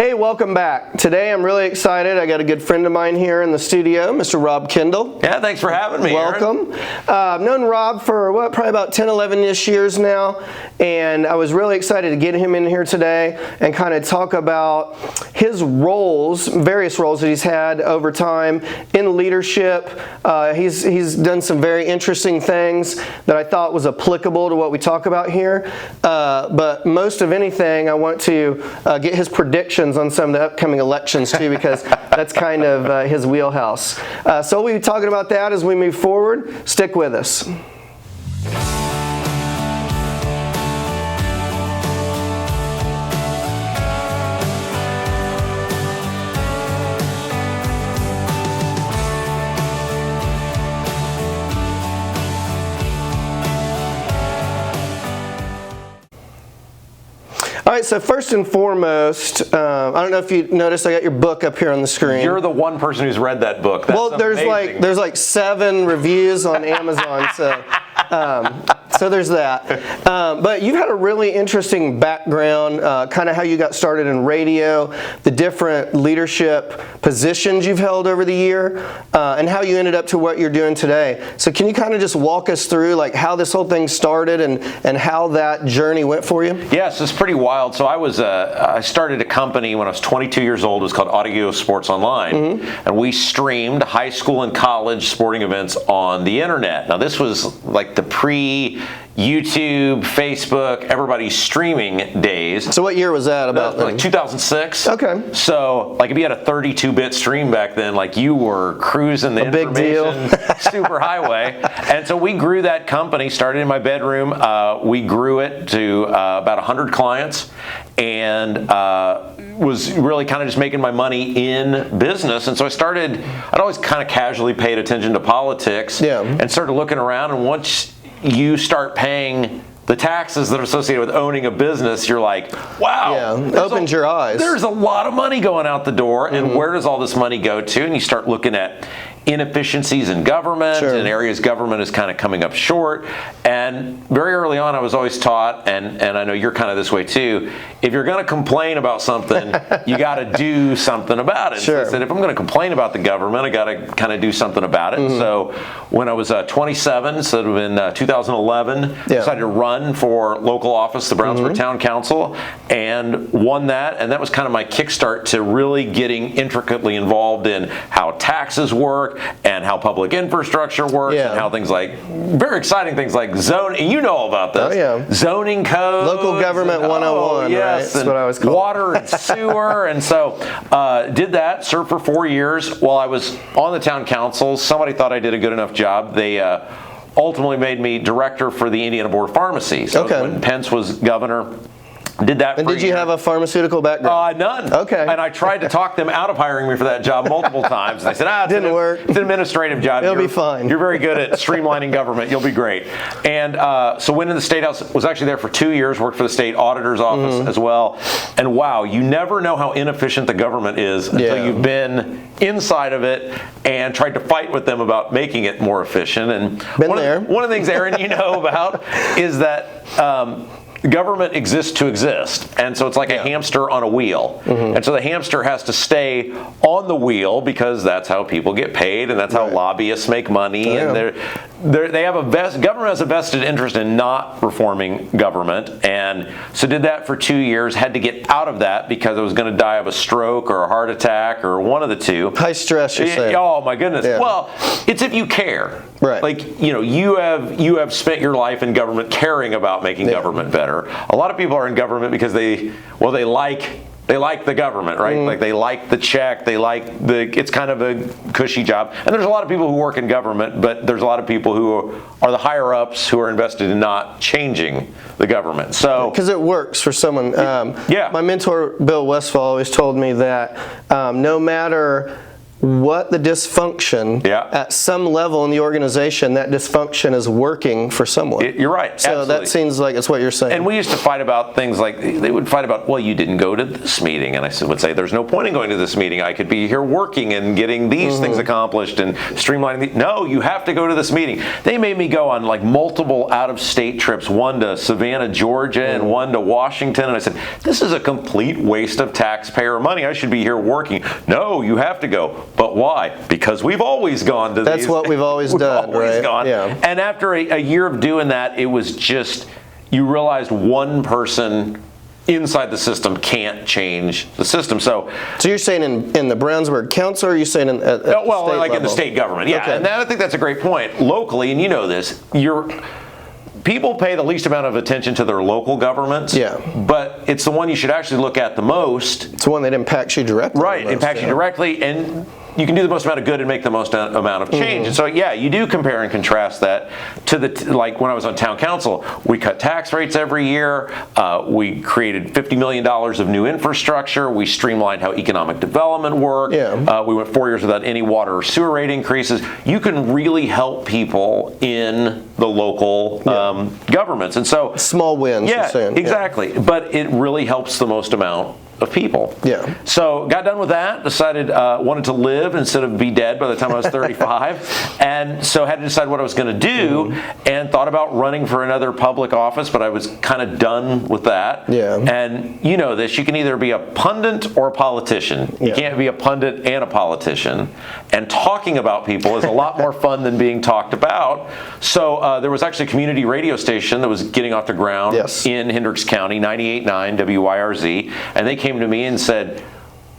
Hey, welcome back. Today I'm really excited. I got a good friend of mine here in the studio, Mr. Rob Kendall. Yeah, thanks for having me. Welcome. I've known Rob for probably about 10, 11-ish years now, and I was really excited to get him in here today and kind of talk about his roles, various roles that he's had over time in leadership. He's done some very interesting things that I thought was applicable to what we talk about here. But most of anything, I want to get his predictions on some of the upcoming elections too, because that's kind of his wheelhouse. So we'll be talking about that as we move forward. Stick with us. All right, so first and foremost, I don't know if you noticed, I got your book up here on the screen. You're the one person who's read that book. That's amazing. there's like 7 reviews on Amazon, so there's that. But you've had a really interesting background, kind of how you got started in radio, the different leadership positions you've held over the year, and how you ended up to what you're doing today. So can you kind of just walk us through like how this whole thing started and how that journey went for you? Yes, it's pretty wild. So I started a company when I was 22 years old. It was called Audio Sports Online, and we streamed high school and college sporting events on the internet. Now this was like the YouTube, Facebook, everybody's streaming days. So what year was that about? Like 2006. Okay. So like if you had a 32-bit stream back then, like you were cruising the information big deal. Super highway. And so we grew that company, started in my bedroom. We grew it to about 100 clients and was really kind of just making my money in business. And so I'd always kind of casually paid attention to politics and started looking around, and once you start paying the taxes that are associated with owning a business, you're like, wow. Yeah, opens your eyes. There's a lot of money going out the door, and where does all this money go to? And you start looking at inefficiencies in government and areas government is kind of coming up short. And very early on, I was always taught, and I know you're kind of this way too, if you're going to complain about something, you got to do something about it. So I said, if I'm going to complain about the government, I got to kind of do something about it. So when I was 27, so in 2011, decided to run for local office, the Brownsburg Town Council, and won that. And that was kind of my kickstart to really getting intricately involved in how taxes work, and how public infrastructure works, and how things like, very exciting things like zoning, you know all about this, zoning codes. Local government 101, yes, That's what I was called. Water and sewer, and so did that, served for 4 years. While I was on the town council, somebody thought I did a good enough job. They ultimately made me director for the Indiana Board of Pharmacy. So when Pence was governor, did that. And did you have a pharmaceutical background? None. Okay. And I tried to talk them out of hiring me for that job multiple times. And they said, didn't work. It's an administrative job. It'll be fine. You're very good at streamlining government. You'll be great. And so went in the State House, was actually there for 2 years, worked for the state auditor's office as well. And wow, you never know how inefficient the government is until you've been inside of it and tried to fight with them about making it more efficient. And one of the things, Aaron, you know about is that government exists to exist, and so it's like a hamster on a wheel, and so the hamster has to stay on the wheel because that's how people get paid, and that's how lobbyists make money, and they have government has a vested interest in not reforming government, and so did that for 2 years. Had to get out of that because I was going to die of a stroke or a heart attack or one of the two. High stress, you're saying. Oh my goodness. Well, it's if you care. Right. Like, you have spent your life in government caring about making government better. A lot of people are in government because they like the government, right? Like they like the check, it's kind of a cushy job. And there's a lot of people who work in government, but there's a lot of people who are the higher ups who are invested in not changing the government. So because it works for someone. My mentor Bill Westphal always told me that no matter what the dysfunction, Yeah. at some level in the organization, that dysfunction is working for someone. You're right. So absolutely. that seems like it's what you're saying. And we used to fight about things like, they would fight about, well, you didn't go to this meeting. And I would say, there's no point in going to this meeting. I could be here working and getting these things accomplished and streamlining. No, you have to go to this meeting. They made me go on like multiple out-of-state trips, one to Savannah, Georgia, and one to Washington. And I said, this is a complete waste of taxpayer money. I should be here working. No, you have to go. But why? Because we've always gone to these. That's what we've always done, always right? gone. Yeah. And after a year of doing that, it was just, you realized one person inside the system can't change the system. So you're saying in the Brownsburg Council, or are you saying at the state like in the level? state government, yeah. Okay. And I think that's a great point. Locally, and you know this, people pay the least amount of attention to their local governments. Yeah. But it's the one you should actually look at the most. It's the one that impacts you directly. Right, impacts you directly, and you can do the most amount of good and make the most amount of change. And so, yeah, you do compare and contrast that to like when I was on town council, we cut tax rates every year. We created $50 million of new infrastructure. We streamlined how economic development worked. Yeah. We went 4 years without any water or sewer rate increases. You can really help people in the local governments. And so, small wins, you're saying. Exactly. Yeah. But it really helps the most amount of people. Yeah. So got done with that, decided wanted to live instead of be dead by the time I was 35. And so had to decide what I was going to do, and thought about running for another public office, but I was kind of done with that. Yeah. And you know this, you can either be a pundit or a politician. You can't be a pundit and a politician. And talking about people is a lot more fun than being talked about. So there was actually a community radio station that was getting off the ground in Hendricks County, 98.9 WIRZ, and they came to me and said,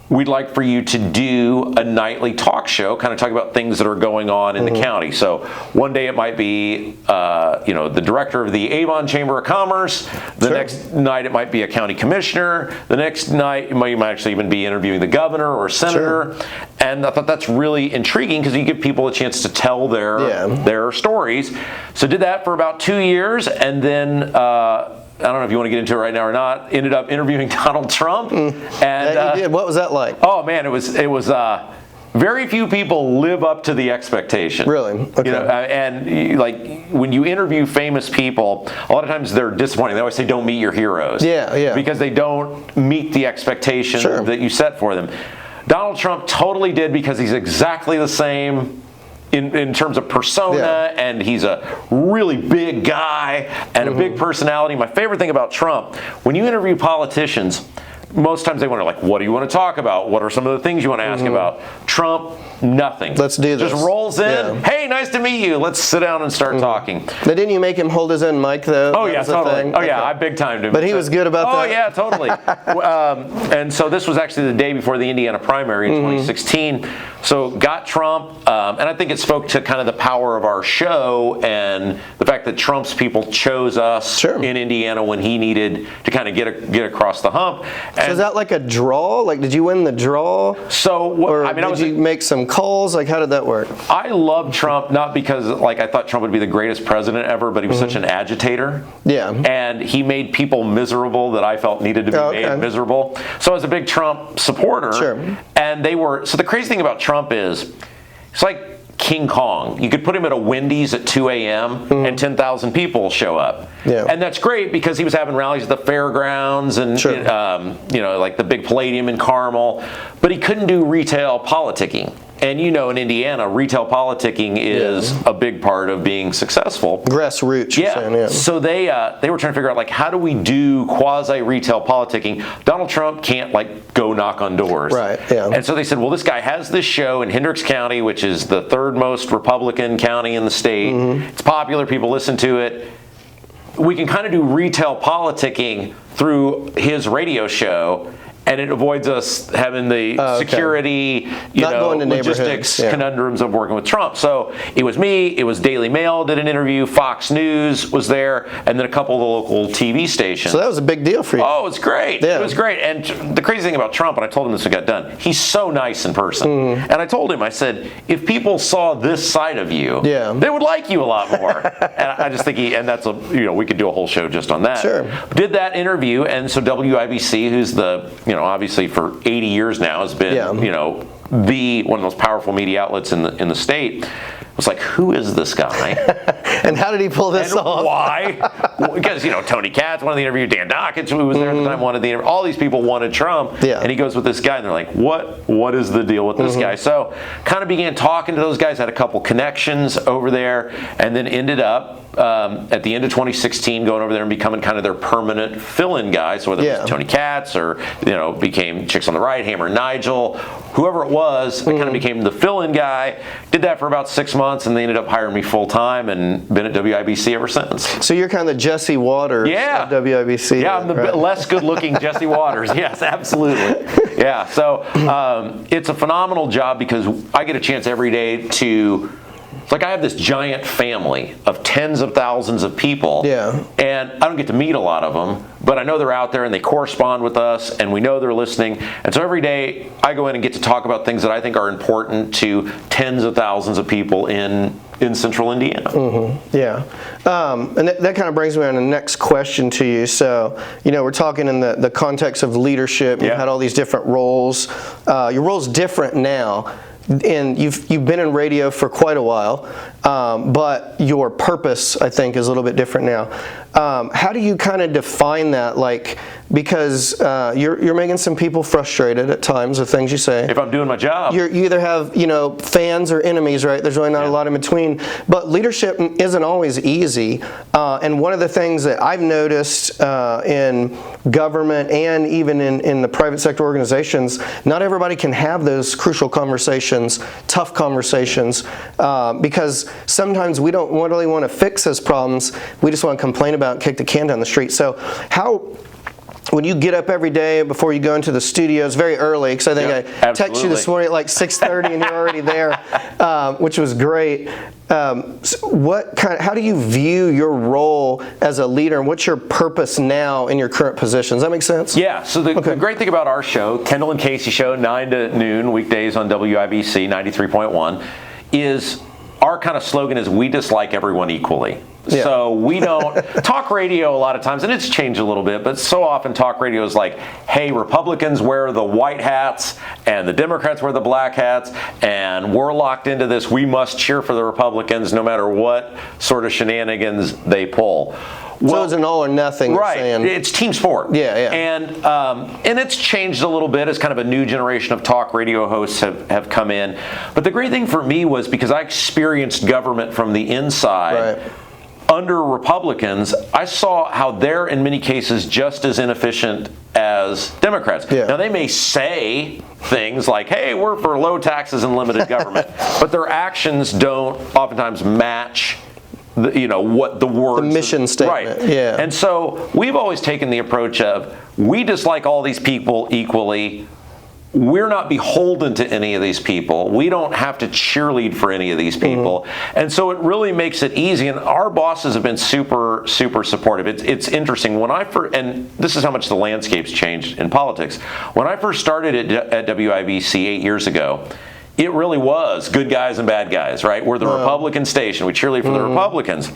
we'd like for you to do a nightly talk show, kind of talk about things that are going on in the county. So one day it might be, the director of the Avon Chamber of Commerce. The next night it might be a county commissioner. The next night you might actually even be interviewing the governor or senator. And I thought that's really intriguing because you give people a chance to tell their stories. So did that for about 2 years, and then I don't know if you want to get into it right now or not, ended up interviewing Donald Trump. And Yeah, you did. What was that like? Oh man, it was very few people live up to the expectation. Really? Okay. And like when you interview famous people, a lot of times they're disappointing. They always say, don't meet your heroes. Yeah. Because they don't meet the expectation that you set for them. Donald Trump totally did, because he's exactly the same in terms of persona, and he's a really big guy and a big personality. My favorite thing about Trump, when you interview politicians, most times they wonder, like, what do you want to talk about? What are some of the things you want to ask about? Trump, nothing. Let's do this. Just rolls in. Yeah. Hey, nice to meet you. Let's sit down and start talking. Now, didn't you make him hold his own mic, though? Oh, yeah, totally. Oh, yeah, I big timed him. But he was good about that? Oh, yeah, totally. And so this was actually the day before the Indiana primary in 2016. So got Trump, and I think it spoke to kind of the power of our show and the fact that Trump's people chose us in Indiana when he needed to kind of get across the hump. So is that like a draw? Like, did you win the draw? So, did you make some calls? Like, how did that work? I love Trump, not because like I thought Trump would be the greatest president ever, but he was such an agitator. Yeah. And he made people miserable that I felt needed to be made miserable. So I was a big Trump supporter. Sure. And so the crazy thing about Trump is, it's like King Kong. You could put him at a Wendy's at 2 a.m. and 10,000 people will show up. Yeah. And that's great because he was having rallies at the fairgrounds and like the big Palladium in Carmel, but he couldn't do retail politicking. And in Indiana, retail politicking is a big part of being successful. Grassroots, you're saying, yeah. So they were trying to figure out, like, how do we do quasi-retail politicking? Donald Trump can't, like, go knock on doors. Right, yeah. And so they said, well, this guy has this show in Hendricks County, which is the third most Republican county in the state. It's popular. People listen to it. We can kind of do retail politicking through his radio show, and it avoids us having the security, logistics conundrums of working with Trump. So it was me, it was Daily Mail did an interview, Fox News was there, and then a couple of the local TV stations. So that was a big deal for you. Oh, it's great. Yeah. It was great. And the crazy thing about Trump, and I told him this when it got done, he's so nice in person. And I told him, I said, if people saw this side of you, they would like you a lot more. And I just think we could do a whole show just on that. Sure. Did that interview, and so WIBC, who's the, obviously for 80 years now has been, be one of the most powerful media outlets in the state. Was like, who is this guy? And how did he pull this off? Why? Because, Tony Katz wanted the interview, Dan Dockett, who was there at the time, wanted the interview. All these people wanted Trump. Yeah. And he goes with this guy, and they're like, what is the deal with this guy? So kind of began talking to those guys, had a couple connections over there, and then ended up at the end of 2016 going over there and becoming kind of their permanent fill-in guy. So whether it was Tony Katz or, became Chicks on the Right, Hammer Nigel, whoever it was, I kind of became the fill-in guy. Did that for about 6 months, and they ended up hiring me full-time and been at WIBC ever since. So you're kind of the Jesse Waters of WIBC. Yeah, I'm the less good-looking Jesse Waters. Yes, absolutely. Yeah, so it's a phenomenal job because I get a chance every day to... It's like I have this giant family of tens of thousands of people, and I don't get to meet a lot of them, but I know they're out there and they correspond with us, and we know they're listening. And so every day I go in and get to talk about things that I think are important to tens of thousands of people in Central Indiana. Yeah. And that kind of brings me on to the next question to you. So, we're talking in the context of leadership. You've had all these different roles. Your role's different now. And you've been in radio for quite a while, but your purpose, I think, is a little bit different now. How do you kind of define that? Because you're making some people frustrated at times with things you say. If I'm doing my job. You either have, fans or enemies, right? There's really not a lot in between. But leadership isn't always easy. And one of the things that I've noticed in government and even in the private sector organizations, not everybody can have those crucial conversations, tough conversations, because sometimes we don't really want to fix those problems. We just want to complain about and kick the can down the street. So when you get up every day before you go into the studios very early, because I think I texted you this morning at like 6:30 and you're already there, which was great. How do you view your role as a leader, and what's your purpose now in your current position? Does that make sense? Yeah. So the great thing about our show, Kendall and Casey Show, 9 to noon weekdays on WIBC 93.1, is our kind of slogan is we dislike everyone equally. Yeah. So we don't talk radio a lot of times, and it's changed a little bit, but so often talk radio is like, hey, Republicans wear the white hats and the Democrats wear the black hats, and we're locked into this. We must cheer for the Republicans no matter what sort of shenanigans they pull. So it's an all or nothing. Right. It's team sport. Yeah. And it's changed a little bit as kind of a new generation of talk radio hosts have come in. But the great thing for me was because I experienced government from the inside. Right. Under Republicans, I saw how they're in many cases just as inefficient as Democrats. Yeah. Now they may say things like, hey, we're for low taxes and limited government, but their actions don't oftentimes match what the words, the mission statement. Right. Yeah. And so we've always taken the approach of we dislike all these people equally. We're not beholden to any of these people. We don't have to cheerlead for any of these people. And so it really makes it easy. And our bosses have been super, super supportive. It's interesting. And this is how much the landscape's changed in politics. When I first started at WIBC 8 years ago, it really was good guys and bad guys, right? We're the Republican station. We cheerlead for the Republicans.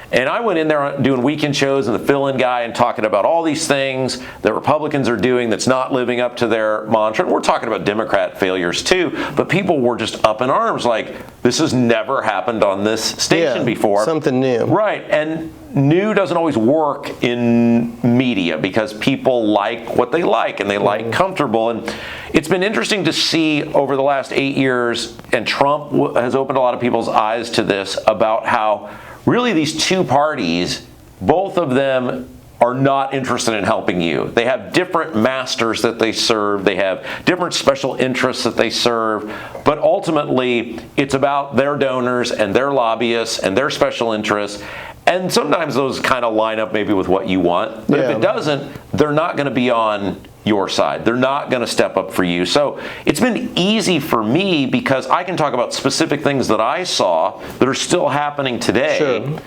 And I went in there doing weekend shows and the fill-in guy and talking about all these things that Republicans are doing that's not living up to their mantra. And we're talking about Democrat failures too, but people were just up in arms like, this has never happened on this station before. Something new. Right. And new doesn't always work in media because people like what they like and they like comfortable. And it's been interesting to see over the last 8 years, and Trump has opened a lot of people's eyes to this, about how really these two parties, both of them are not interested in helping you. They have different masters that they serve. They have different special interests that they serve. But ultimately, it's about their donors and their lobbyists and their special interests. And sometimes those kind of line up maybe with what you want. But if it doesn't, they're not going to be on your side. They're not going to step up for you. So it's been easy for me because I can talk about specific things that I saw that are still happening today. Sure.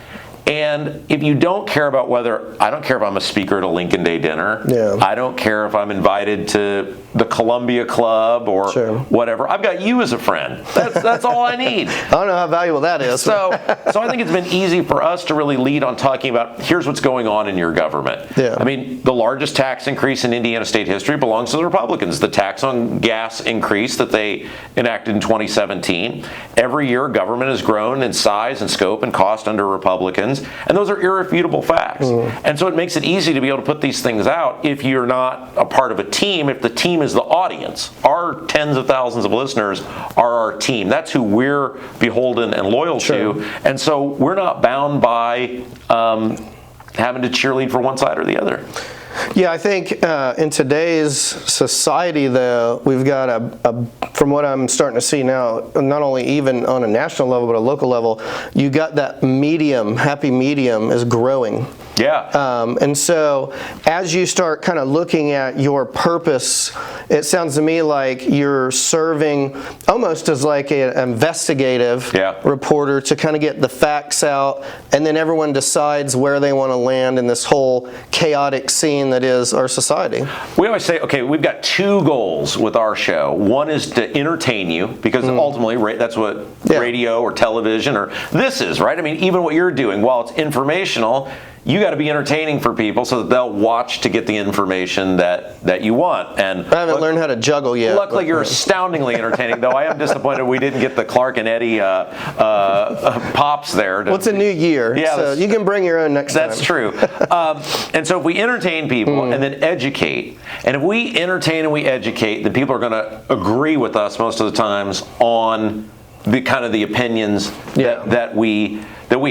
And if you don't care about I don't care if I'm a speaker at a Lincoln Day dinner. Yeah. I don't care if I'm invited to the Columbia Club or whatever. I've got you as a friend. That's all I need. I don't know how valuable that is. So I think it's been easy for us to really lead on talking about here's what's going on in your government. Yeah. I mean, the largest tax increase in Indiana state history belongs to the Republicans. The tax on gas increase that they enacted in 2017. Every year, government has grown in size and scope and cost under Republicans, and those are irrefutable facts. And so it makes it easy to be able to put these things out if you're not a part of a team, if the team is the audience. Our tens of thousands of listeners are our team. That's who we're beholden and loyal to, and so we're not bound by having to cheerlead for one side or the other. Yeah, I think in today's society, though, we've got from what I'm starting to see now, not only even on a national level, but a local level, you got that happy medium is growing. Yeah. And so as you start kind of looking at your purpose, it sounds to me like you're serving almost as like an investigative reporter to kind of get the facts out, and then everyone decides where they want to land in this whole chaotic scene that is our society. We always say, okay, we've got two goals with our show. One is to entertain you, because ultimately that's what radio or television or this is, right? I mean, even what you're doing, while it's informational, you got to be entertaining for people so that they'll watch to get the information that you want. And I haven't learned how to juggle yet. Luckily, you're astoundingly entertaining, though. I am disappointed we didn't get the Clark and Eddie pops there. Well, it's a new year, so you can bring your own next time. That's true. And so if we entertain people and then educate, and if we entertain and we educate, then people are going to agree with us most of the times on the kind of the opinions that we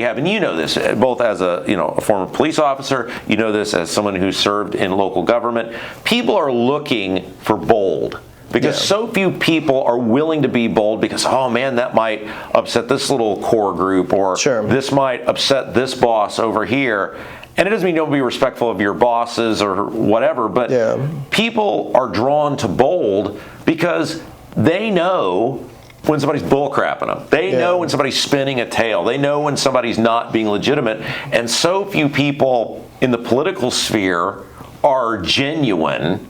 have. And you know this, both as a former police officer, you know this as someone who served in local government. People are looking for bold, because so few people are willing to be bold because, oh man, that might upset this little core group, or this might upset this boss over here. And it doesn't mean don't be respectful of your bosses or whatever, but people are drawn to bold because they know when somebody's bullcrapping them. They know when somebody's spinning a tale. They know when somebody's not being legitimate. And so few people in the political sphere are genuine,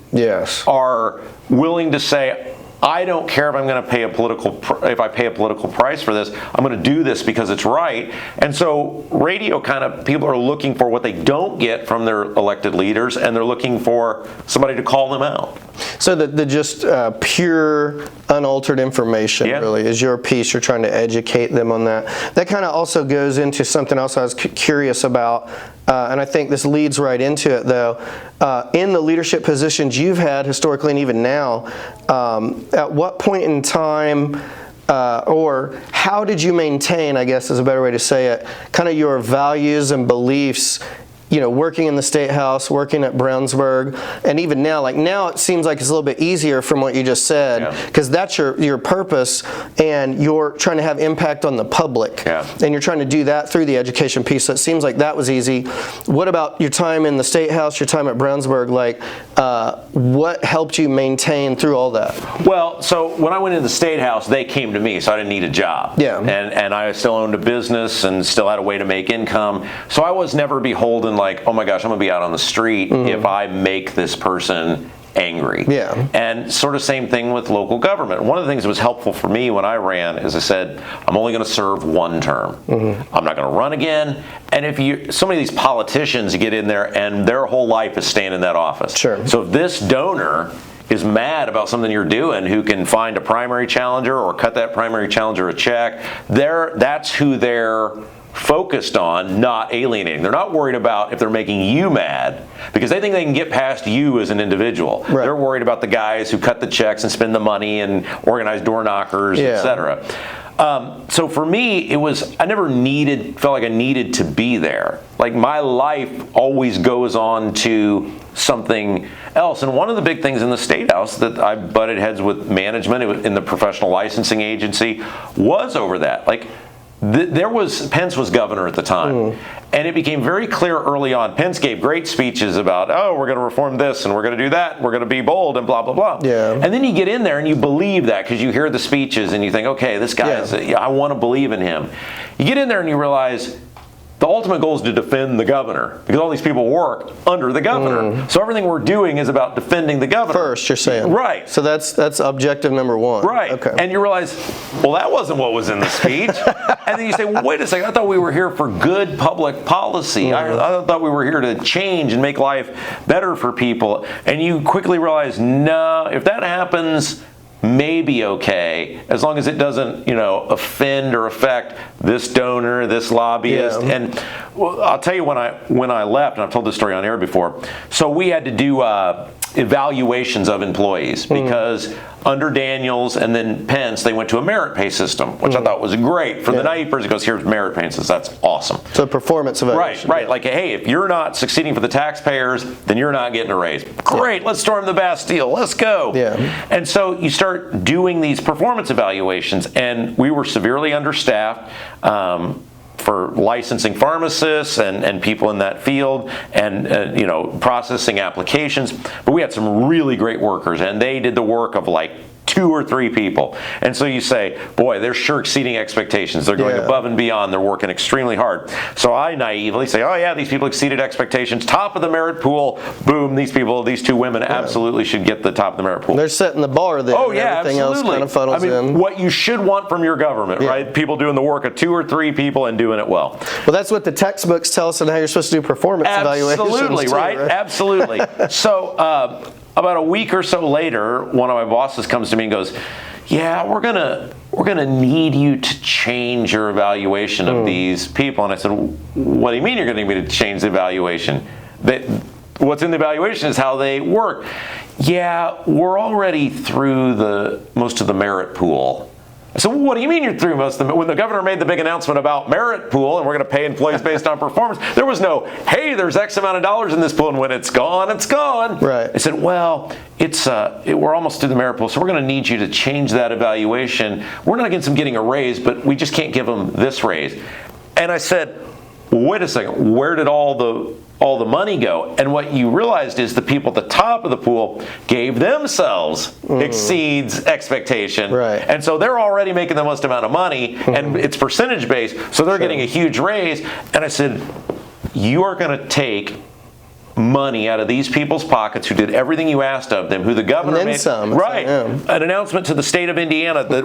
are willing to say, I don't care if I'm going to pay if I pay a political price for this. I'm going to do this because it's right. And so radio people are looking for what they don't get from their elected leaders, and they're looking for somebody to call them out. So the just pure, unaltered information really is your piece. You're trying to educate them on that. That kind of also goes into something else I was curious about, and I think this leads right into it, though. In the leadership positions you've had historically and even now, at what point in time or how did you maintain, I guess is a better way to say it, kind of your values and beliefs, working in the State House, working at Brownsburg, and even now, now it seems like it's a little bit easier from what you just said, because that's your purpose, and you're trying to have impact on the public, and you're trying to do that through the education piece, so it seems like that was easy. What about your time in the State House, your time at Brownsburg, what helped you maintain through all that? Well, so when I went into the State House, they came to me, so I didn't need a job. And I still owned a business and still had a way to make income, so I was never beholden oh my gosh, I'm going to be out on the street if I make this person angry. And sort of same thing with local government. One of the things that was helpful for me when I ran is I said, I'm only going to serve one term. I'm not going to run again. And so many of these politicians get in there and their whole life is staying in that office. So if this donor is mad about something you're doing, who can find a primary challenger or cut that primary challenger a check, that's who they're focused on, not alienating. They're not worried about if they're making you mad, because they think they can get past you as an individual. They're worried about the guys who cut the checks and spend the money and organize door knockers, etc. So for me, I never felt like I needed to be there. My life always goes on to something else. And one of the big things in the State House that I butted heads with management in the professional licensing agency was over that. Pence was governor at the time, and it became very clear early on. Pence gave great speeches about, we're going to reform this, and we're going to do that, and we're going to be bold, and blah, blah, blah. And then you get in there and you believe that because you hear the speeches and you think, okay, this guy I want to believe in him. You get in there and you realize the ultimate goal is to defend the governor, because all these people work under the governor. So everything we're doing is about defending the governor. First, you're saying. Right. So that's objective number one. Right. Okay. And you realize, well, that wasn't what was in the speech. And then you say, well, wait a second, I thought we were here for good public policy. I thought we were here to change and make life better for people. And you quickly realize, no, if that happens, maybe okay, as long as it doesn't, offend or affect this donor, this lobbyist. Yeah. And I'll tell you when I left, and I've told this story on air before. So we had to do evaluations of employees because under Daniels and then Pence, they went to a merit pay system, which I thought was great. For the naive person, it goes, here's merit pay, and says that's awesome. So performance evaluation. Right. Like, hey, if you're not succeeding for the taxpayers, then you're not getting a raise. Great, let's storm the Bastille. Let's go. Yeah. And so you start doing these performance evaluations, and we were severely understaffed. For licensing pharmacists and people in that field and processing applications. But we had some really great workers, and they did the work of like 2 or 3 people. And so you say, boy, they're sure exceeding expectations. They're going above and beyond. They're working extremely hard. So I naively say, oh yeah, these people exceeded expectations. Top of the merit pool. Boom, these 2 women absolutely should get the top of the merit pool. They're setting the bar there. Oh yeah, everything absolutely. Else kind of funnels in. What you should want from your government, right? People doing the work of 2 or 3 people and doing it well. Well, that's what the textbooks tell us and how you're supposed to do performance evaluations. Absolutely, right? Absolutely. So about a week or so later, one of my bosses comes to me and goes, yeah, we're gonna need you to change your evaluation of these people. And I said, what do you mean you're gonna need me to change the evaluation? What's in the evaluation is how they work. Yeah, we're already through most of the merit pool. So what do you mean you're through most of them? When the governor made the big announcement about merit pool and we're going to pay employees based on performance, there was no, hey, there's X amount of dollars in this pool, and when it's gone, it's gone. Right. I said, well, we're almost through the merit pool, so we're going to need you to change that evaluation. We're not against them getting a raise, but we just can't give them this raise. And I said, wait a second, where did all the money go? And what you realized is the people at the top of the pool gave themselves exceeds expectation. Right. And so they're already making the most amount of money, and it's percentage based, so they're getting a huge raise. And I said, you are going to take money out of these people's pockets who did everything you asked of them, who the governor made some. Right. An announcement to the state of Indiana that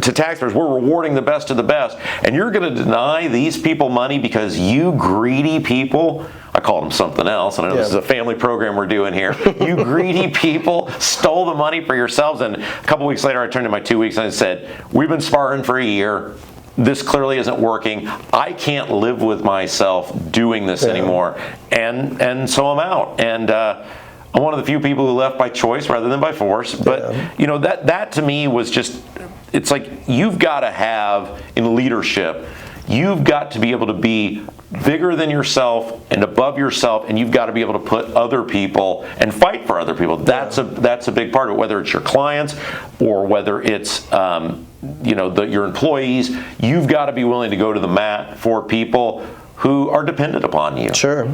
to taxpayers, we're rewarding the best of the best, and you're going to deny these people money because you greedy people, I called them something else, and I know this is a family program we're doing here. You greedy people stole the money for yourselves. And a couple weeks later, I turned in my 2 weeks and I said, we've been sparring for a year. This clearly isn't working. I can't live with myself doing this anymore. And so I'm out. And I'm one of the few people who left by choice rather than by force. But that to me was just, it's like you've got to have in leadership, you've got to be able to be bigger than yourself and above yourself, and you've got to be able to put other people and fight for other people. That's a big part of it, whether it's your clients or whether it's your employees. You've got to be willing to go to the mat for people who are dependent upon you. Sure.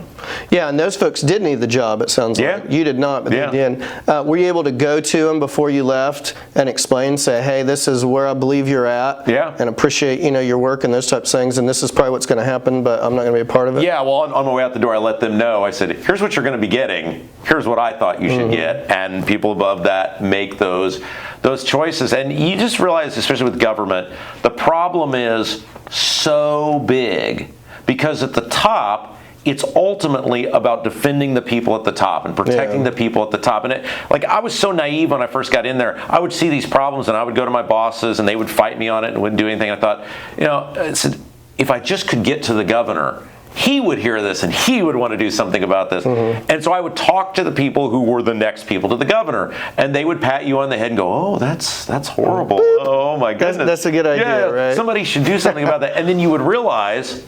Yeah, and those folks did need the job, it sounds like. You did not, but they did. Were you able to go to them before you left and explain, say, hey, this is where I believe you're at, and appreciate your work and those types of things, and this is probably what's going to happen, but I'm not going to be a part of it? Yeah, well, on my way out the door, I let them know. I said, here's what you're going to be getting. Here's what I thought you should get. And people above that make those choices. And you just realize, especially with government, the problem is so big. Because at the top, it's ultimately about defending the people at the top and protecting the people at the top. And I was so naive when I first got in there. I would see these problems and I would go to my bosses and they would fight me on it and wouldn't do anything. I thought, I said, if I just could get to the governor, he would hear this and he would want to do something about this. And so I would talk to the people who were the next people to the governor, and they would pat you on the head and go, oh, that's horrible. Oh my goodness. That's a good idea, right? Somebody should do something about that. And then you would realize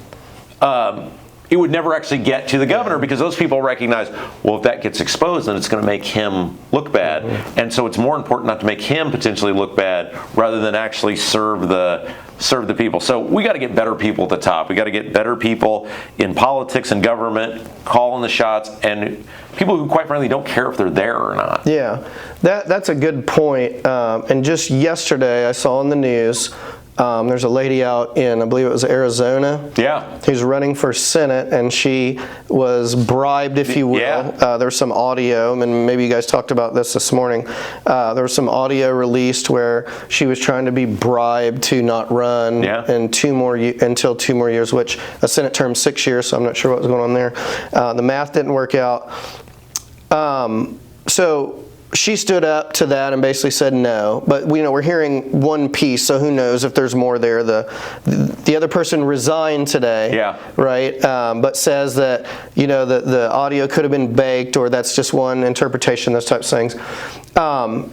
it would never actually get to the governor because those people recognize, well, if that gets exposed, then it's going to make him look bad. And so it's more important not to make him potentially look bad rather than actually serve the people. So we got to get better people at the top. We got to get better people in politics and government, calling the shots, and people who, quite frankly, don't care if they're there or not. Yeah, that's a good point. And just yesterday, I saw in the news There's a lady out in, I believe it was Arizona. Yeah. Who's running for Senate, and she was bribed, if you will. Yeah. There's some audio, and maybe you guys talked about this morning. There was some audio released where she was trying to be bribed to not run in until 2 more years, which a Senate term 6 years, so I'm not sure what was going on there. The math didn't work out. So she stood up to that and basically said no. But we're hearing one piece, so who knows if there's more there. The other person resigned today, right? But says that the audio could have been baked, or that's just one interpretation. Those types of things.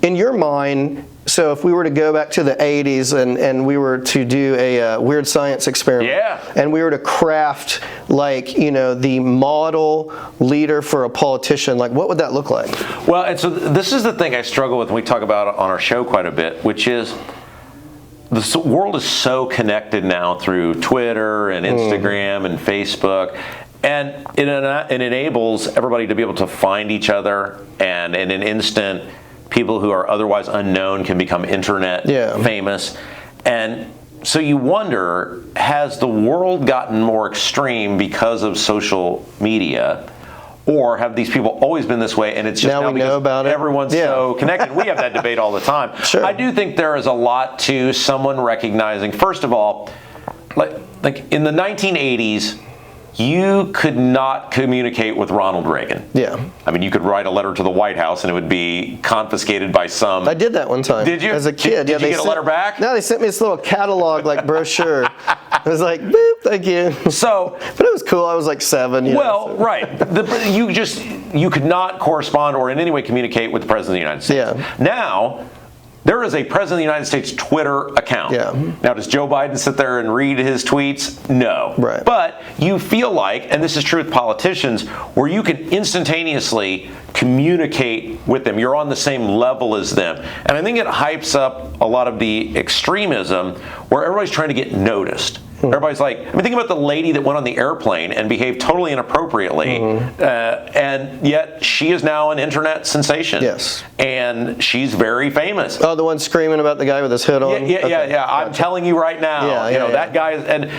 In your mind, so if we were to go back to the 80s and we were to do a weird science experiment, and we were to craft the model leader for a politician, what would that look like? Well, and so this is the thing I struggle with, and we talk about it on our show quite a bit, which is the world is so connected now through Twitter and Instagram and Facebook. And it enables everybody to be able to find each other, and in an instant, people who are otherwise unknown can become internet famous. And so you wonder, has the world gotten more extreme because of social media? Or have these people always been this way, and it's just now we know about it. Everyone's so connected? We have that debate all the time. Sure. I do think there is a lot to someone recognizing, first of all, like in the 1980s, you could not communicate with Ronald Reagan. Yeah. I mean, you could write a letter to the White House and it would be confiscated by some. I did that one time. Did you? As a kid. Did you get a letter back? No, they sent me this little catalog, brochure. It was like, boop, thank you. So. But it was cool. I was 7. Right. You could not correspond or in any way communicate with the President of the United States. Yeah. Now, there is a President of the United States Twitter account. Yeah. Now, does Joe Biden sit there and read his tweets? No. Right. But you feel like, and this is true with politicians, where you can instantaneously communicate with them. You're on the same level as them. And I think it hypes up a lot of the extremism where everybody's trying to get noticed. Everybody's think about the lady that went on the airplane and behaved totally inappropriately, and yet she is now an internet sensation. Yes. And she's very famous. Oh, the one screaming about the guy with his hood on? Yeah. Gotcha. I'm telling you right now, that guy is, and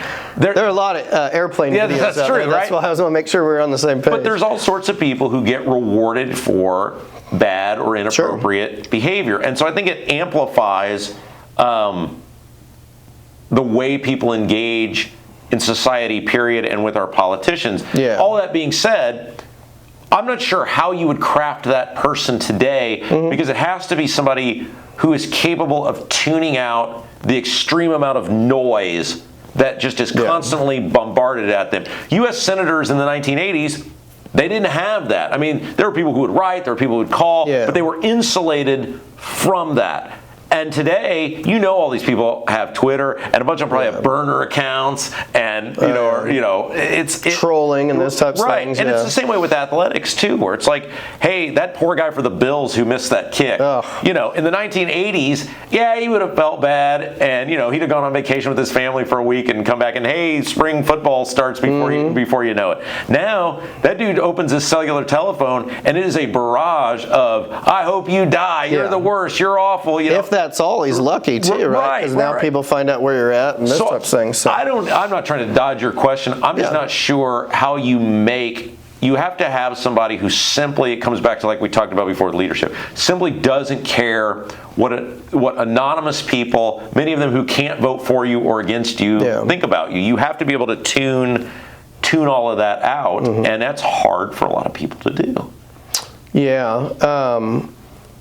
there are a lot of airplane videos that's out true, there. right? That's why I was going to make sure we're on the same page. But there's all sorts of people who get rewarded for bad or inappropriate behavior. And so I think it amplifies the way people engage in society, period, and with our politicians. Yeah. All that being said, I'm not sure how you would craft that person today, because it has to be somebody who is capable of tuning out the extreme amount of noise that just is constantly bombarded at them. U.S. senators in the 1980s, they didn't have that. I mean, there were people who would write, there were people who would call, but they were insulated from that. And today, all these people have Twitter, and a bunch of them probably have burner accounts, and it's trolling and those types of things. And it's the same way with athletics too, where it's like, hey, that poor guy for the Bills who missed that kick. In the 1980s, he would have felt bad, and he'd have gone on vacation with his family for a week and come back, and hey, spring football starts before you know it. Now that dude opens his cellular telephone, and it is a barrage of, I hope you die, you're the worst, you're awful. If that's all, he's lucky too, right? Because now people find out where you're at and this type of thing. So I'm not trying to dodge your question. I'm just not sure how you have to have somebody who simply, it comes back to like we talked about before with leadership, simply doesn't care what anonymous people, many of them who can't vote for you or against you, think about you. You have to be able to tune all of that out, and that's hard for a lot of people to do. Yeah.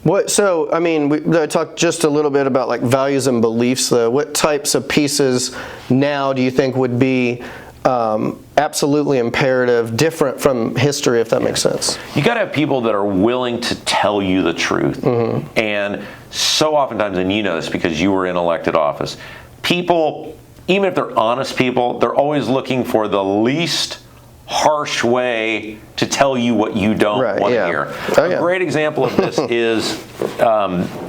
I talked just a little bit about values and beliefs, though. What types of pieces now do you think would be absolutely imperative, different from history, if that makes sense? You got to have people that are willing to tell you the truth. And so oftentimes, and you know this because you were in elected office, people, even if they're honest people, they're always looking for the least harsh way to tell you what you don't want to hear. A great example of this is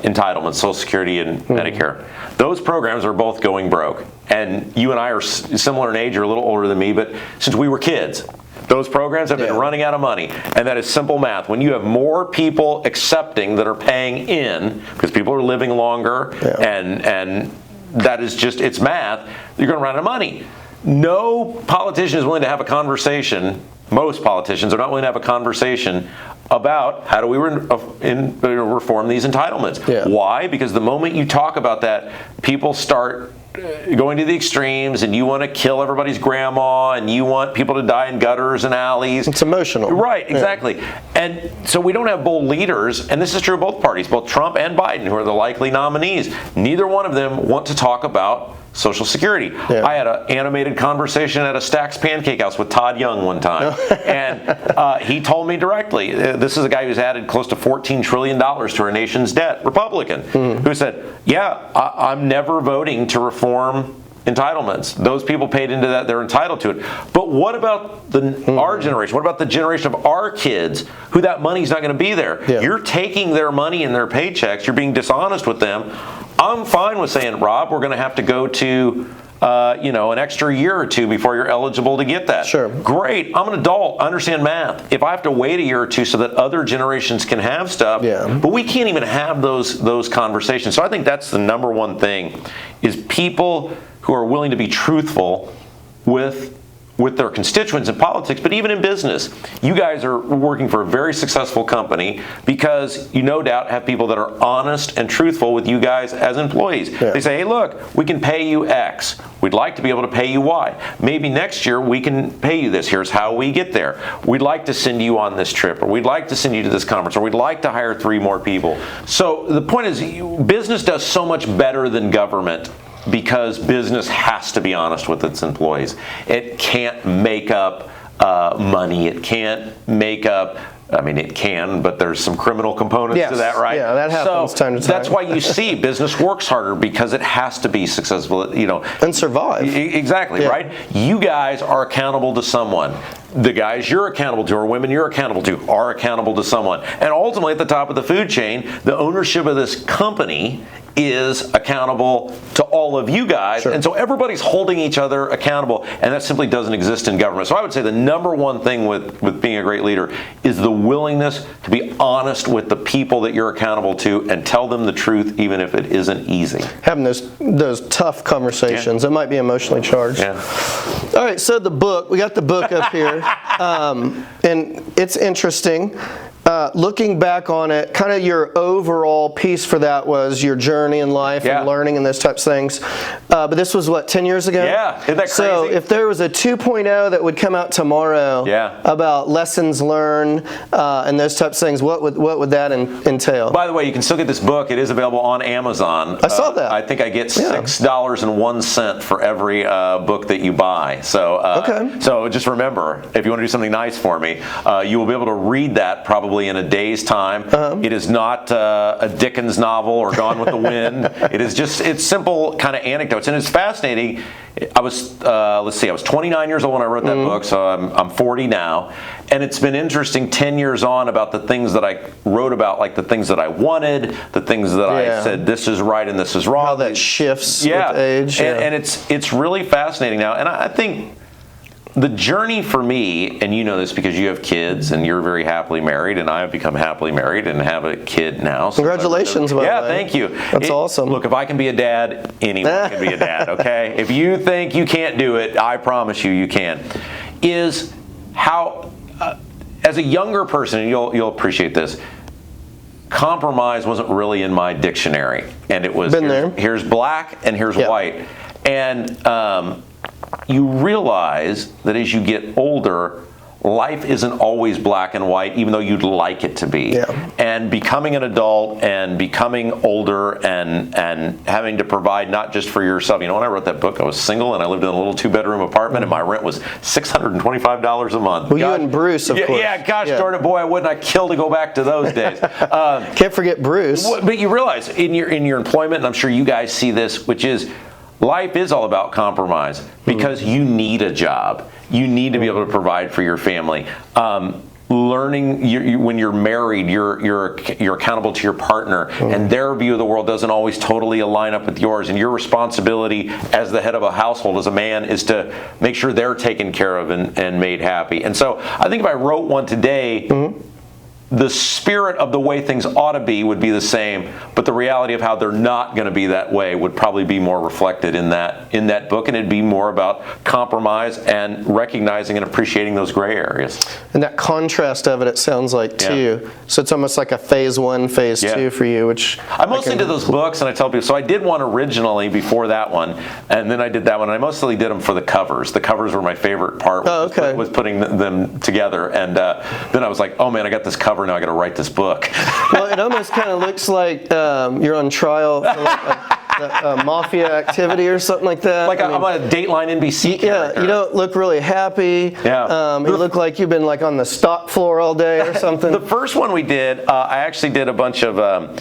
entitlements, Social Security and Medicare. Those programs are both going broke. And you and I are similar in age, you're a little older than me, but since we were kids, those programs have been running out of money. And that is simple math. When you have more people accepting that are paying in, because people are living longer and that is just, it's math, you're going to run out of money. No politician is willing to have a conversation, most politicians are not willing to have a conversation about how do we reform these entitlements. Yeah. Why? Because the moment you talk about that, people start going to the extremes, and you want to kill everybody's grandma, and you want people to die in gutters and alleys. It's emotional. Right, exactly. Yeah. And so we don't have bold leaders, and this is true of both parties, both Trump and Biden, who are the likely nominees. Neither one of them want to talk about Social Security. Yeah. I had an animated conversation at a Stack's Pancake House with Todd Young one time, and he told me directly, this is a guy who's added close to $14 trillion to our nation's debt, Republican, who said, yeah, I'm never voting to reform entitlements. Those people paid into that, they're entitled to it. But what about our generation? What about the generation of our kids who that money's not going to be there? Yeah. You're taking their money and their paychecks, you're being dishonest with them. I'm fine with saying, Rob, we're going to have to go to an extra year or two before you're eligible to get that. Sure. Great. I'm an adult. I understand math. If I have to wait a year or two so that other generations can have stuff, but we can't even have those conversations. So I think that's the number one thing, is people who are willing to be truthful with their constituents in politics, but even in business. You guys are working for a very successful company because you no doubt have people that are honest and truthful with you guys as employees. Yeah. They say, hey, look, we can pay you X. We'd like to be able to pay you Y. Maybe next year we can pay you this. Here's how we get there. We'd like to send you on this trip, or we'd like to send you to this conference, or we'd like to hire 3 more people. So the point is, business does so much better than government, because business has to be honest with its employees. It can't make up money. It can't make up, I mean, it can, but there's some criminal components to that, right? Yeah, that happens time to time. That's why you see business works harder, because it has to be successful, and survive. Exactly, right? You guys are accountable to someone. The guys you're accountable to, or women you're accountable to, are accountable to someone. And ultimately, at the top of the food chain, the ownership of this company is accountable to all of you guys. Sure. And so everybody's holding each other accountable, and that simply doesn't exist in government. So I would say the number one thing with being a great leader is the willingness to be honest with the people that you're accountable to and tell them the truth, even if it isn't easy. Having those tough conversations. It might be emotionally charged. Yeah. All right, so the book, we got the book up here, and it's interesting. Looking back on it, kind of your overall piece for that was your journey in life and learning and those types of things. But this was, 10 years ago? Yeah, isn't that crazy? So if there was a 2.0 that would come out tomorrow about lessons learned and those types of things, what would that entail? By the way, you can still get this book. It is available on Amazon. I saw that. I think I get $6.01 for every book that you buy. So, so just remember, if you want to do something nice for me, you will be able to read that probably in a day's time. It is not a Dickens novel or Gone with the Wind. It's simple kind of anecdotes, and it's fascinating. I was I was 29 years old when I wrote that book, so I'm 40 now, and it's been interesting 10 years on about the things that I wrote about, like the things that I wanted, the things that I said this is right and this is wrong. How that shifts with age. And it's really fascinating now, and I think the journey for me, and you know this because you have kids and you're very happily married, and I have become happily married and have a kid now. Congratulations, by the way. Thank you. That's awesome. Look, if I can be a dad, anyone can be a dad, okay? If you think you can't do it, I promise you can. Is how, as a younger person, and you'll appreciate this, compromise wasn't really in my dictionary. And it was, here's black and here's white. And you realize that as you get older, life isn't always black and white, even though you'd like it to be. Yeah. And becoming an adult and becoming older and having to provide not just for yourself. When I wrote that book, I was single and I lived in a little 2-bedroom apartment, and my rent was $625 a month. Well, you and Bruce, of course. Yeah, gosh darn it, boy, I wouldn't have killed to go back to those days. Can't forget Bruce. But you realize in your employment, and I'm sure you guys see this, which is, life is all about compromise, because you need a job. You need to be able to provide for your family. Learning, when you're married, you're accountable to your partner, and their view of the world doesn't always totally align up with yours. And your responsibility as the head of a household, as a man, is to make sure they're taken care of and made happy. And so I think if I wrote one today, the spirit of the way things ought to be would be the same, but the reality of how they're not going to be that way would probably be more reflected in that book, and it'd be more about compromise and recognizing and appreciating those gray areas. And that contrast of it sounds like too. Yeah. So it's almost like a phase 1, phase 2 for you, which I mostly did those books, and I tell people. So I did one originally before that one, and then I did that one. And I mostly did them for the covers. The covers were my favorite part. Was putting them together, and then I was like, oh man, I got this cover. Now I got to write this book. Well, it almost kind of looks like you're on trial for like a mafia activity or something like that. Like I'm on a Dateline NBC character. Yeah, you don't look really happy. Yeah. You look like you've been like on the stock floor all day or something. The first one we did, I actually did a bunch of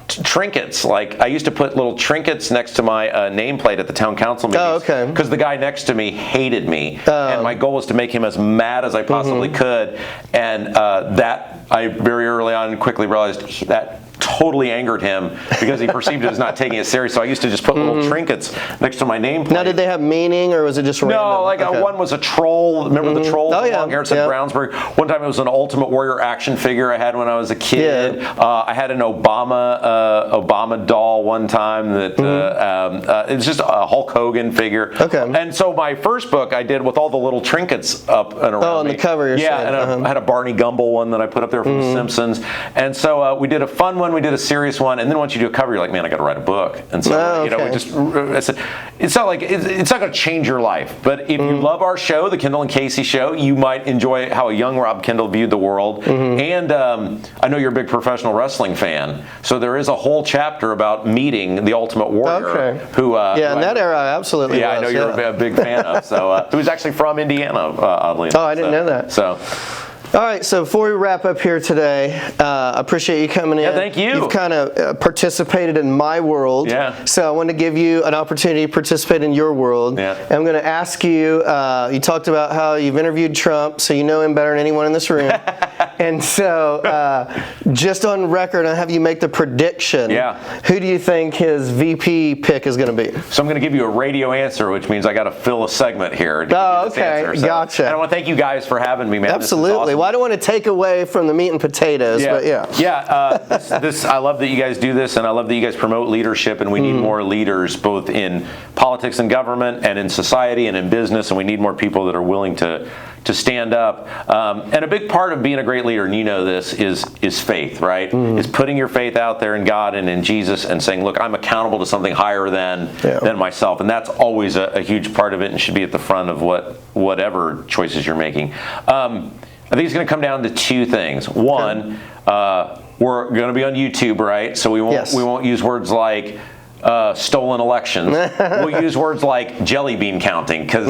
trinkets. Like I used to put little trinkets next to my nameplate at the town council meetings. Oh, okay. Because the guy next to me hated me, and my goal was to make him as mad as I possibly could. And that I very early on quickly realized that totally angered him because he perceived it as not taking it serious. So I used to just put little trinkets next to my nameplate. Now, did they have meaning, or was it just random? No, like one was a troll. Remember the troll? Oh, yeah. Long hair, it said Brownsburg. One time it was an Ultimate Warrior action figure I had when I was a kid. Yeah. I had an Obama doll one time that it was just a Hulk Hogan figure. Okay. And so my first book I did with all the little trinkets up and around on me. the cover, you're saying. And I had a Barney Gumble one that I put up there from The Simpsons. And so we did a fun one, we did a serious one, and then once you do a cover, you're like, man, I got to write a book. And so it's not like it's not going to change your life, but if you love our show, the Kendall and Casey show, you might enjoy how a young Rob Kendall viewed the world. And I know you're a big professional wrestling fan, so there is a whole chapter about meeting the Ultimate Warrior, who in that era, I absolutely was. I know you're a big fan of. So who's actually from Indiana, oddly enough. Oh, I didn't know that. So. All right, so before we wrap up here today, I appreciate you coming in. Yeah, thank you. You've kind of participated in my world. Yeah. So I want to give you an opportunity to participate in your world. Yeah. And I'm going to ask you, you talked about how you've interviewed Trump, so you know him better than anyone in this room. And so just on record, I'll have you make the prediction. Yeah. Who do you think his VP pick is going to be? So I'm going to give you a radio answer, which means I got to fill a segment here. Oh, okay. Answer. So, gotcha. And I want to thank you guys for having me, man. Absolutely. This is awesome. Well, I don't want to take away from the meat and potatoes, but this I love that you guys do this, and I love that you guys promote leadership, and we need more leaders both in politics and government and in society and in business, and we need more people that are willing to stand up. And a big part of being a great leader, and you know this, is faith, right? Is putting your faith out there in God and in Jesus and saying, look, I'm accountable to something higher than myself. And that's always a huge part of it and should be at the front of whatever choices you're making. I think it's going to come down to two things. One, we're going to be on YouTube, right? So we won't use words like stolen elections. We'll use words like jelly bean counting, because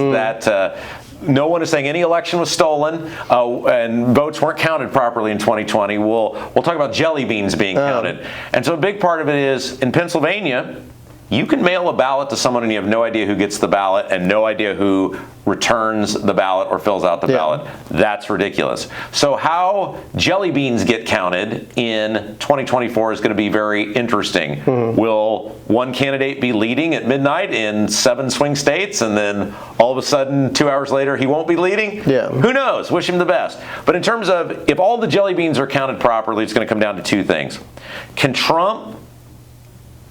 no one is saying any election was stolen and votes weren't counted properly in 2020. We'll talk about jelly beans being counted. And so a big part of it is, in Pennsylvania, you can mail a ballot to someone and you have no idea who gets the ballot and no idea who returns the ballot or fills out the ballot. That's ridiculous. So how jelly beans get counted in 2024 is going to be very interesting. Will one candidate be leading at midnight in 7 swing states, and then all of a sudden 2 hours later he won't be leading? Who knows? Wish him the best. But in terms of if all the jelly beans are counted properly, it's going to come down to two things. Can Trump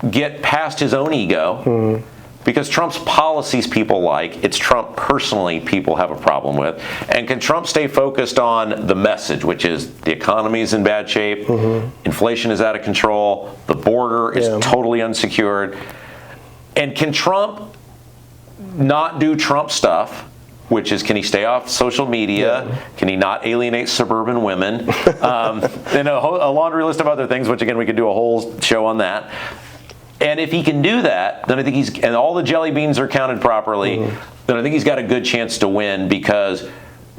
get past his own ego? Because Trump's policies people like, it's Trump personally people have a problem with. And can Trump stay focused on the message, which is the economy is in bad shape, inflation is out of control, the border is totally unsecured. And can Trump not do Trump stuff, which is, can he stay off social media? Can he not alienate suburban women? And a laundry list of other things, which again, we could do a whole show on that. And if he can do that, then I think and all the jelly beans are counted properly, then I think he's got a good chance to win, because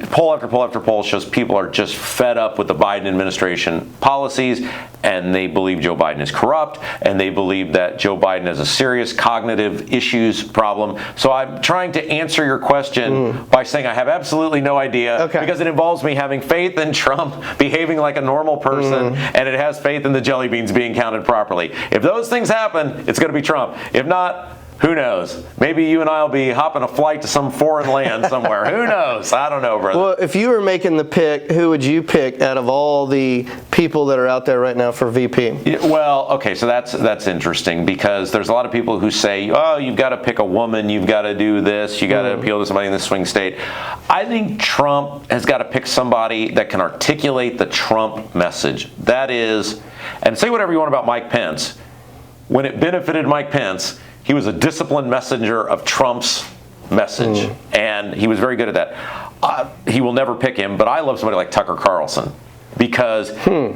poll after poll after poll shows people are just fed up with the Biden administration policies, and they believe Joe Biden is corrupt, and they believe that Joe Biden has a serious cognitive issues problem. So I'm trying to answer your question by saying I have absolutely no idea, because it involves me having faith in Trump behaving like a normal person, and it has faith in the jelly beans being counted properly. If those things happen, it's going to be Trump. If not, Who knows? Maybe you and I will be hopping a flight to some foreign land somewhere. Who knows? I don't know, brother. Well, if you were making the pick, who would you pick out of all the people that are out there right now for VP? Yeah, well, okay, so that's interesting because there's a lot of people who say, oh, you've got to pick a woman, you've got to do this, you got to appeal to somebody in the swing state. I think Trump has got to pick somebody that can articulate the Trump message. That is, and say whatever you want about Mike Pence. When it benefited Mike Pence, he was a disciplined messenger of Trump's message, and he was very good at that. He will never pick him, but I love somebody like Tucker Carlson because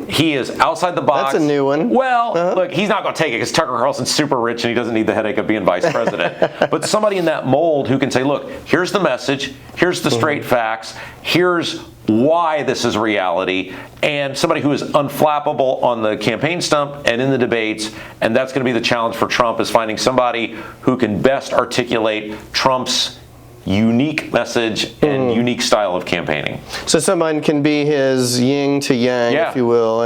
he is outside the box. That's a new one. Well, look, he's not going to take it because Tucker Carlson's super rich and he doesn't need the headache of being vice president. But somebody in that mold who can say, look, here's the message, here's the straight facts, here's why this is reality, and somebody who is unflappable on the campaign stump and in the debates, and that's going to be the challenge for Trump, is finding somebody who can best articulate Trump's unique message and unique style of campaigning. So someone can be his yin to yang, if you will,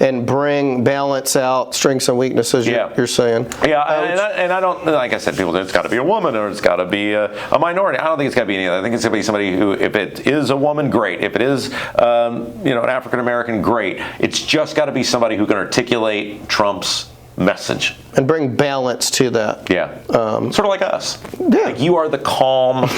and bring balance out strengths and weaknesses, you're saying. Yeah, and I don't, like I said, people say it's got to be a woman or it's got to be a minority. I don't think it's got to be any of that. I think it's going to be somebody who, if it is a woman, great. If it is, an African American, great. It's just got to be somebody who can articulate Trump's message and bring balance to that. Sort of like us. Like you are the calm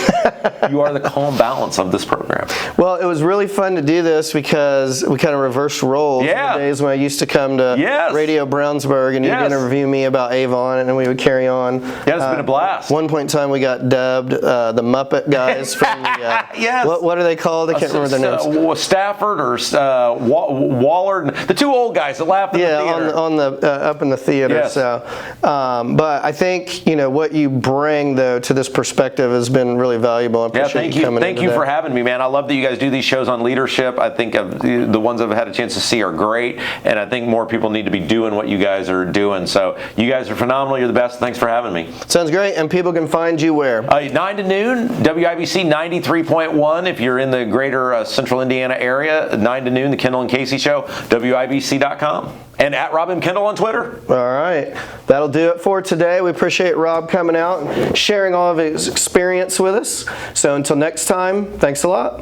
balance of this program. Well, it was really fun to do this because we kind of reversed roles. In the days when I used to come to Radio Brownsburg and you'd interview me about Avon, and then we would carry on. Yeah, it's been a blast. One point in time we got dubbed the Muppet guys from the what are they called? I can't remember their names. Stafford or Wallard, the two old guys that laughed in the theater. on the up in the theater. So, but I think what you bring though to this perspective has been really valuable. I appreciate you coming. Thank you for having me, man. I love that you guys do these shows on leadership. I think the ones I've had a chance to see are great, and I think more people need to be doing what you guys are doing. So you guys are phenomenal. You're the best. Thanks for having me. Sounds great. And people can find you where? 9 to noon, WIBC 93.1. If you're in the greater Central Indiana area, 9 to noon, the Kendall and Casey Show, WIBC.com. And at Rob M. Kendall on Twitter. All right. That'll do it for today. We appreciate Rob coming out and sharing all of his experience with us. So until next time, thanks a lot.